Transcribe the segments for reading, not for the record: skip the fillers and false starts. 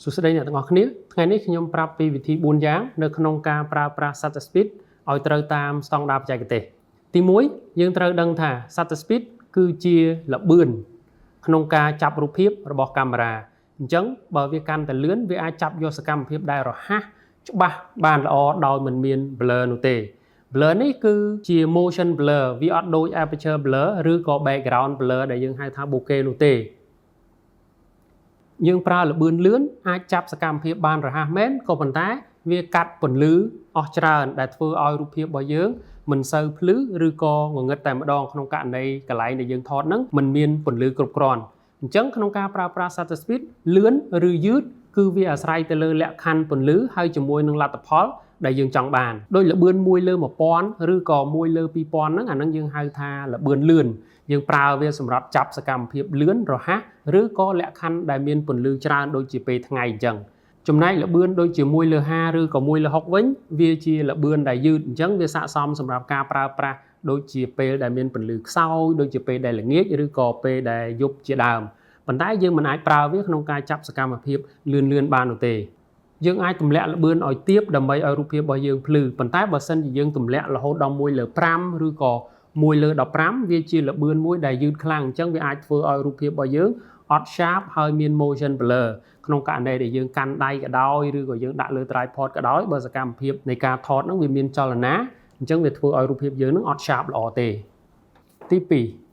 សួស្តីអ្នកទាំងអស់គ្នាថ្ងៃនេះខ្ញុំប្រាប់ពីវិធី4យ៉ាងនៅក្នុងការប្រើប្រាស់ shutter speed ឲ្យត្រូវតាមស្តង់ដារបច្ចេកទេសទី1យើងត្រូវដឹងថា shutter speed គឺជាល្បឿនក្នុងការចាប់រូបភាពរបស់កាមេរ៉ាអញ្ចឹងបើវាកាន់តែលឿនវាអាចចាប់យកសកម្មភាពដែលរហ័សច្បាស់បានល្អដោយមិនមាន blur នោះទេ blur នេះគឺជា motion blur វាអត់ដូច aperture blur ឬក៏ background blur ដែលយើងហៅថា bokeh នោះទេយើងប្រើល្បឿនលឿនអាចចាប់សកម្មភាពបានរហ័សមែនក៏ប៉ុន្តែវាកាត់ពន្លឺអស់ច្រើនដែលធ្វើឲ្យរូបភាពរបស់យើងមិនសូវភ្លឺឬក៏ងងឹតតែម្ដងក្នុងករណីកន្លែងដែលយើងថតហ្នឹងមិនមានពន្លឺគ្រប់គ្រាន់អញ្ចឹងក្នុងការប្រើប្រាស់ shutter speed លឿនឬយឺតគឺវាអាស្រ័យទៅលើលក្ខខណ្ឌពន្លឺហើយជាមួយនឹងលទ្ធផលដែលយើងចង់បានដោយល្បឿន1លើ1000ឬក៏1លើ2000ហ្នឹងអាហ្នឹងយើងហៅថាល្បឿនលឿនយើងប្រើវាសម្រាប់ចាប់សកម្មភាពលឿនរហ័សឬក៏លក្ខខណ្ឌដែលមានពន្លឺច្រើនដូចជាពេលថ្ងៃអញ្ចឹងចំណែកល្បឿនដូចជា1លើ50ឬក៏1លើ60វិញវាជាល្បឿនដែលយឺតអញ្ចឹងវាស័ក្តិសមសម្រាប់ការប្រើប្រាស់ដូចជាពេលដែលមានពន្លឺខ្សោយដូចជាពេលដែលល្ងាចឬក៏ពេលដែលយប់ជាដើមប៉ុន្តែយើងមិនអាចប្រើវាក្នុងការចាប់សកម្មភាពលឿនបាននោះទេយើងអាចទម្លាក់ល្បឿនឲ្យទាបដើម្បីឲ្យរូបភាពរបស់យើងភ្លឺប៉ុន្តែបើសិនជាយើងទម្លាក់រហូតដល់1លើ5ឬក៏1លើ15វាជាល្បឿនមួយដែលយឺតខ្លាំងអញ្ចឹងវាអាចធ្វើឲ្យរូបភាពរបស់យើងអត់ sharp ហើយមាន motion blur ក្នុងករណីដែលយើងកាន់ដៃក៏ដោយឬក៏យើងដាក់លើ tripod ក៏ដោយបើសកម្មភាពនៃការថតហ្នឹងវាមានចលនាអញ្ចឹងវាធ្វើឲ្យរូបភាពយើងហ្នឹងអត់ sharp ល្អទេទី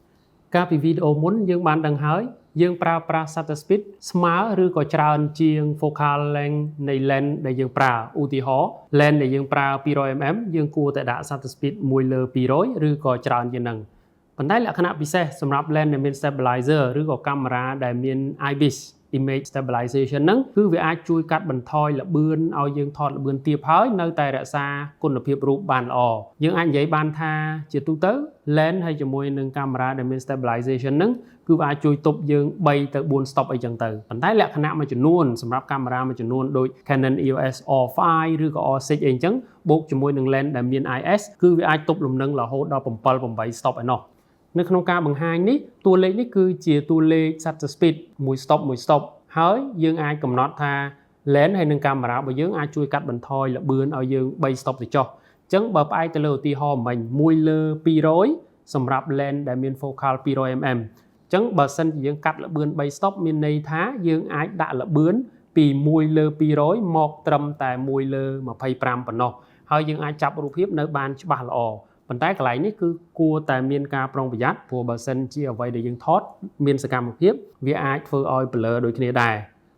2កាលពីវីដេអូមុនយើងបានដឹងហើយយើងប្រើប្រាស់ shutter speed ស្មើឬក៏ច្រើនជាង focal length នៃ lens ដែលយើងប្រើឧទាហរណ៍ lens ដែលយើងប្រើ 200mm យើងគួរតែដាក់ shutter speed 1លើ200ឬក៏ច្រើនជាងហ្នឹងប៉ុន្តែលក្ខណៈពិសេសសម្រាប់ lens ដែលមាន stabilizer ឬក៏កាមេរ៉ាដែលមាន IBIS image stabilization ហ្នឹងគឺវាអាចជួយកាត់បន្ថយល្បឿនឲ្យយើងថតល្បឿនទាបហើយនៅតែរក្សាគុណភាពរូបបានល្អយើងអាចនិយាយបានថាជាទូទៅ lens ហើយជាមួយនឹងកាមេរ៉ាដែលមាន stabilization ហ្នឹងគឺវាអាចជួយទប់យើង3ទៅ4 stop អីចឹងទៅប៉ុន្តែលក្ខណៈមួយចំនួនសម្រាប់កាមេរ៉ាមួយចំនួនដូច Canon EOS R5 ឬក៏ R6 អីចឹងបូកជាមួយនឹង lens ដែលមាន IS គឺវាអាចទប់លំនឹងរហូតដល់7-8 stop ឯណោះនៅក្នុងការបង្ហាញនេះតួលេខនេះគឺជាតួលេខ shutter speed 1 stop ហើយយើងអាចកំណត់ថា lens ហើយនឹងកាមេរ៉ារបស់យើងអាចជួយកាត់បន្ថយល្បឿនឲ្យយើង3 stop ទៅចុះអញ្ចឹងបើផ្អែកទៅលើឧទាហរណ៍មិញ1លើ200សម្រាប់ lens ដែលមាន focal 200mm អញ្ចឹងបើសិនជាយើងកាត់ល្បឿន3 stop មានន័យថាយើងអាចដាក់ល្បឿនពី1លើ200មកត្រឹមតែ1លើ25ប៉ុណ្ណោះហើយយើងអាចចាប់រូបភាពនៅបានច្បាស់ល្អប៉ុន្តែកន្លែងនេះគឺគួរតែមានការប្រុងប្រយ័ត្នព្រោះបើសិនជាអ្វីដែលយើងថតមានសកម្មភាពវាអាចធ្វើឲ្យ blur ដូចគ្នាដែរ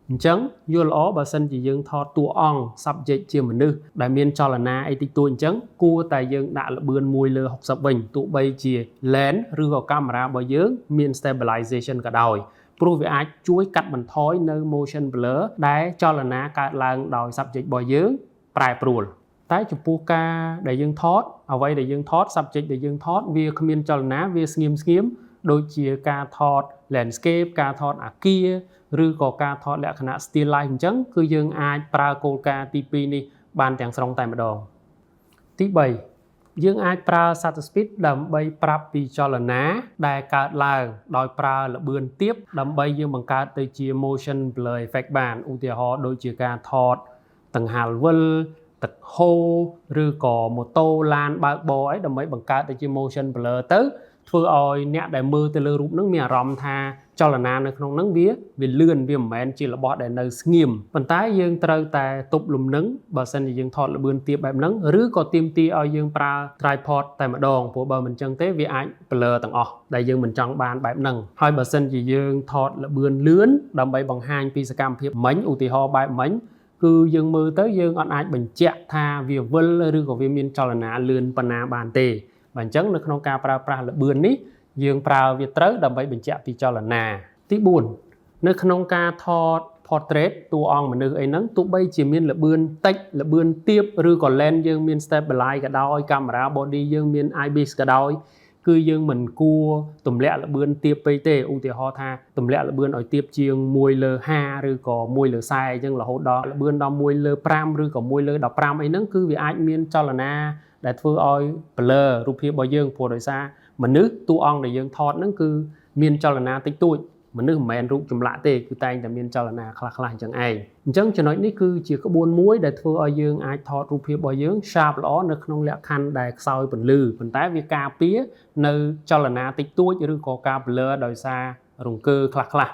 អញ្ចឹងយល់ល្អបើសិនជាយើងថតតួអង្គ subject ជាមនុស្សដែលមានចលនាអីតិចតួចអញ្ចឹងគួរតែយើងដាក់ល្បឿន1លើ60វិញទោះបីជា lens ឬក៏កាមេរ៉ារបស់យើងមាន stabilization ក៏ដោយព្រោះវាអាចជួយកាត់បន្ថយនៅ motion blur ដែលចលនាកើតឡើងដោយ subject របស់យើងប្រែប្រួលតែចំពោះការដែលយើងថតអ្វីដែលយើងថត subject ដែលយើងថតវាគ្មានចលនាវាស្ងៀមដូចជាការថត landscape ការថតអាគារឬក៏ការថតលក្ខណៈ still life អញ្ចឹងគឺយើងអាចប្រើគោលការណ៍ទី2នេះបានទាំងស្រុងតែម្ដងទី3យើងអាចប្រើ shutter speed ដើម្បីប្រាប់ពីចលនាដែលកើតឡើងដោយប្រើល្បឿនទាបដើម្បីយើងបង្កើតទៅជា motion blur effect បានឧទាហរណ៍ដូចជាការថតដង្ហាល់វិលទឹកហូរឬក៏ម៉ូតូឡានបើកបរអីដើម្បីបង្កើតទៅជា motion blur ទៅធ្វើឲ្យអ្នកដែលមើលទៅលើរូបហ្នឹងមានអារម្មណ៍ថាចលនានៅក្នុងហ្នឹងវាលឿនវាមិនមែនជារបស់ដែលនៅស្ងៀមប៉ុន្តែយើងត្រូវតែទប់លំនឹងបើសិនជាយើងថតល្បឿនទាបបែបហ្នឹងឬក៏ទាមទារឲ្យយើងប្រើ tripod តែម្ដងព្រោះបើមិនចឹងទេវាអាច blur ទាំងអស់ដែលយើងមិនចង់បានបែបហ្នឹងហើយបើសិនជាយើងថតល្បឿនលឿនដើម្បីបង្ហាញពីសកម្មភាពមិញឧទាហរណ៍បែបមិញគឺយើងមើលទៅយើងអត់អាចបញ្ជាក់ថាវាវិលឬក៏វាមានចលនាលឿនប៉ុណ្ណាបានទេបើអញ្ចឹងនៅក្នុងការប្រើប្រាស់ល្បឿននេះយើងប្រើវាត្រូវដើម្បីបញ្ជាក់ពីចលនាទី4នៅក្នុងការថត portrait តួអង្គមនុស្សអីហ្នឹងទោះបីជាមានល្បឿនតិចល្បឿនទាបឬក៏ lens យើងមាន stabilize ក៏ដោយកាមេរ៉ា body យើងមាន IBIS ក៏ដោយគឺយើងមិនគួរទម្លាក់ល្បឿនទាបពេកទេឧទាហរណ៍ថាទម្លាក់ល្បឿនឲ្យទាបជាង1លើ50ឬក៏1លើ40អញ្ចឹងរហូតដល់ល្បឿនដល់1លើ5ឬក៏1លើ15អីហ្នឹងគឺវាអាចមានចលនាដែលធ្វើឲ្យ blur រូបភាពរបស់យើងព្រោះដោយសារមនុស្សតួអង្គដែលយើងថតហ្នឹងគឺមានចលនាតិចតួច មនុស្សមិនមែនរូបចម្លាក់ទេគឺតែងតែមានចលនាខ្លះៗអញ្ចឹងឯងអញ្ចឹងចំណុចនេះគឺជាក្បួនមួយដែលធ្វើឲ្យយើងអាចថតរូបភាពរបស់យើង sharp ល្អនៅក្នុងលក្ខខណ្ឌដែលខ្សោយពន្លឺប៉ុន្តែវាការពារនៅចលនាតិចតួចឬក៏ការ blur ដោយសាររង្គើខ្លះៗ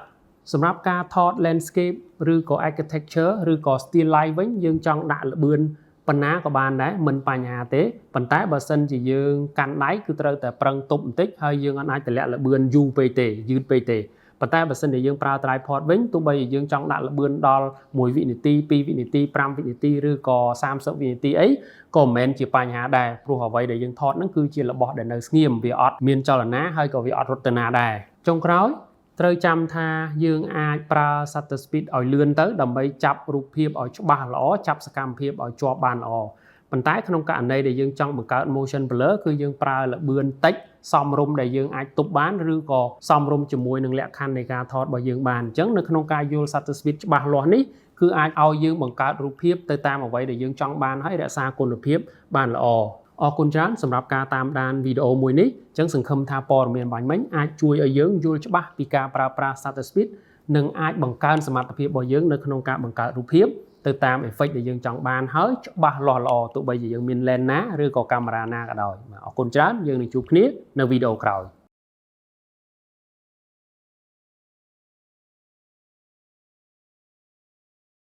សម្រាប់ការថត landscape ឬក៏ architecture ឬក៏ still life វិញយើងចង់ដាក់ល្បឿនប៉ុណ្ណាក៏បានដែរមិនបញ្ហាទេប៉ុន្តែបើសិនជាយើងកាន់ដៃគឺត្រូវតែប្រឹងទប់បន្តិចហើយយើងអាចតម្លាក់ល្បឿនយូរពេកទេយឺតពេកទេប៉ុន្តែបើសិនជាយើងប្រើ tripod វិញទោះបីជាយើងចង់ដាក់ល្បឿនដល់1វិនាទី2វិនាទី5វិនាទីឬក៏30វិនាទីអីក៏មិនមែនជាបញ្ហាដែរព្រោះអ្វីដែលយើងថតហ្នឹងគឺជារបស់ដែលនៅស្ងៀមវាអត់មានចលនាហើយក៏វាអត់រត់ទៅណាដែរចុងក្រោយត្រូវចាំថាយើងអាចប្រើ shutter speed ឲ្យលឿនទៅដើម្បីចាប់រូបភាពឲ្យច្បាស់ល្អចាប់សកម្មភាពឲ្យជាប់បានល្អប៉ុន្តែក្នុងករណីដែលយើងចង់បង្កើត motion blur គឺយើងប្រើល្បឿនតិចសមរម្យដែលយើងអាចទប់បានឬក៏សមរម្យជាមួយនឹងលក្ខខណ្ឌនៃការថតរបស់យើងបានអញ្ចឹងនៅក្នុងការយល់ shutter speed ច្បាស់លាស់នេះគឺអាចឲ្យយើងបង្កើតរូបភាពទៅតាមអ្វីដែលយើងចង់បានហើយរក្សាគុណភាពបានល្អអរគុណច្រើនសម្រាប់ការតាមដានវីដេអូមួយនេះអញ្ចឹងសង្ឃឹមថាព័ត៌មានបាញ់មិញអាចជួយឲ្យយើងយល់ច្បាស់ពីការប្រើប្រាស់ shutter speed និងអាចបង្កើនសមត្ថភាពរបស់យើងនៅក្នុងការបង្កើតរូបភាពទៅតាម effect ដែលយើងចង់បានហើយច្បាស់លាស់ល្អទោះបីជាយើងមាន lens ណាឬក៏កាមេរ៉ាណាក៏ដោយអរគុណច្រើនយើងនឹងជួបគ្នានៅវីដេអូក្រោយ